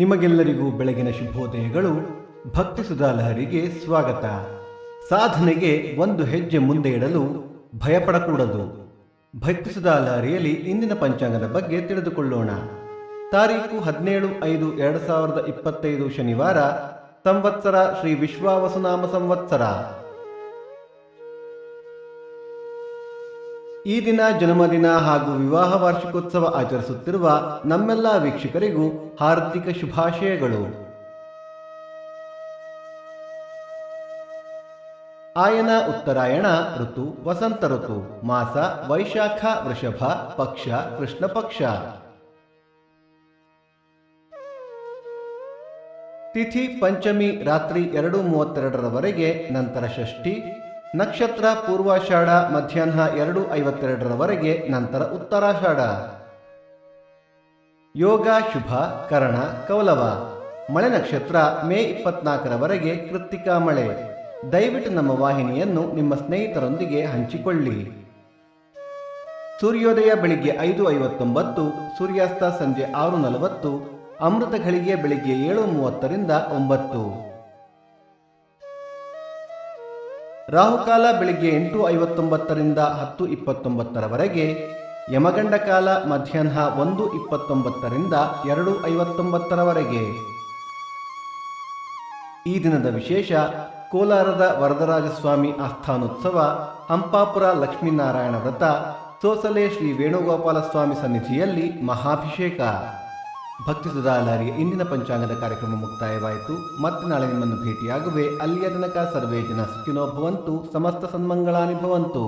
ನಿಮಗೆಲ್ಲರಿಗೂ ಬೆಳಗಿನ ಶುಭೋದಯಗಳು. ಭಕ್ತಿ ಸುಧಾಲಹರಿಗೆ ಸ್ವಾಗತ. ಸಾಧನೆಗೆ ಒಂದು ಹೆಜ್ಜೆ ಮುಂದೆ ಇಡಲು ಭಯಪಡಕೂಡದು. ಭಕ್ತಿ ಸುಧಾಲಹರಿಯಲ್ಲಿ ಇಂದಿನ ಪಂಚಾಂಗದ ಬಗ್ಗೆ ತಿಳಿದುಕೊಳ್ಳೋಣ. ತಾರೀಕು 17/5/2025 ಶನಿವಾರ, ಸಂವತ್ಸರ ಶ್ರೀ ವಿಶ್ವಾವಸುನಾಮ ಸಂವತ್ಸರ. ಈ ದಿನ ಜನ್ಮದಿನ ಹಾಗೂ ವಿವಾಹ ವಾರ್ಷಿಕೋತ್ಸವ ಆಚರಿಸುತ್ತಿರುವ ನಮ್ಮೆಲ್ಲ ವೀಕ್ಷಕರಿಗೂ ಹಾರ್ದಿಕ ಶುಭಾಶಯಗಳು. ಆಯನ ಉತ್ತರಾಯಣ ಋತು ವಸಂತ ಋತು. ಮಾಸ ವೈಶಾಖ ವೃಷಭ. ಪಕ್ಷ ಕೃಷ್ಣ ಪಕ್ಷ. ತಿಥಿ ಪಂಚಮಿ ರಾತ್ರಿ 2:32 ನಂತರ ಷಷ್ಠಿ. ನಕ್ಷತ್ರ ಪೂರ್ವಾಷಾಢ ಮಧ್ಯಾಹ್ನ 2:52 ನಂತರ ಉತ್ತರಾಷಾಢ. ಯೋಗ ಶುಭ ಕರಣ ಕೌಲವ. ಮಳೆ ನಕ್ಷತ್ರ ಮೇ 24 ಕೃತ್ತಿಕಾ ಮಳೆ. ದಯವಿಟ್ಟು ನಮ್ಮ ವಾಹಿನಿಯನ್ನು ನಿಮ್ಮ ಸ್ನೇಹಿತರೊಂದಿಗೆ ಹಂಚಿಕೊಳ್ಳಿ. ಸೂರ್ಯೋದಯ ಬೆಳಿಗ್ಗೆ 5:59, ಸೂರ್ಯಾಸ್ತ ಸಂಜೆ 6:40, ಅಮೃತ ಘಳಿಗೆ ಬೆಳಿಗ್ಗೆ 7:30 9. ರಾಹುಕಾಲ ಬೆಳಿಗ್ಗೆ 8:59 10:29. ಯಮಗಂಡ ಕಾಲ ಮಧ್ಯಾಹ್ನ 1:29 2:59. ಈ ದಿನದ ವಿಶೇಷ: ಕೋಲಾರದ ವರದರಾಜಸ್ವಾಮಿ ಆಸ್ಥಾನೋತ್ಸವ, ಹಂಪಾಪುರ ಲಕ್ಷ್ಮೀನಾರಾಯಣ ವ್ರತ, ಸೋಸಲೆ ಶ್ರೀ ವೇಣುಗೋಪಾಲ ಸ್ವಾಮಿ ಸನ್ನಿಧಿಯಲ್ಲಿ ಮಹಾಭಿಷೇಕ. ಭಕ್ತಿ ಸುಧಾಲಹರಿಯ ಇಂದಿನ ಪಂಚಾಂಗದ ಕಾರ್ಯಕ್ರಮ ಮುಕ್ತಾಯವಾಯಿತು. ಮತ್ತೆ ನಾಳೆ ನಿಮ್ಮನ್ನು ಭೇಟಿಯಾಗುವೆ. ಅಲ್ಲಿಯ ತನಕ ಸರ್ವೇ ಜನ ಸುಖಿನೋ ಭವಂತು. ಸಮಸ್ತ ಸನ್ಮಂಗಳಾನಿ ಭವಂತು.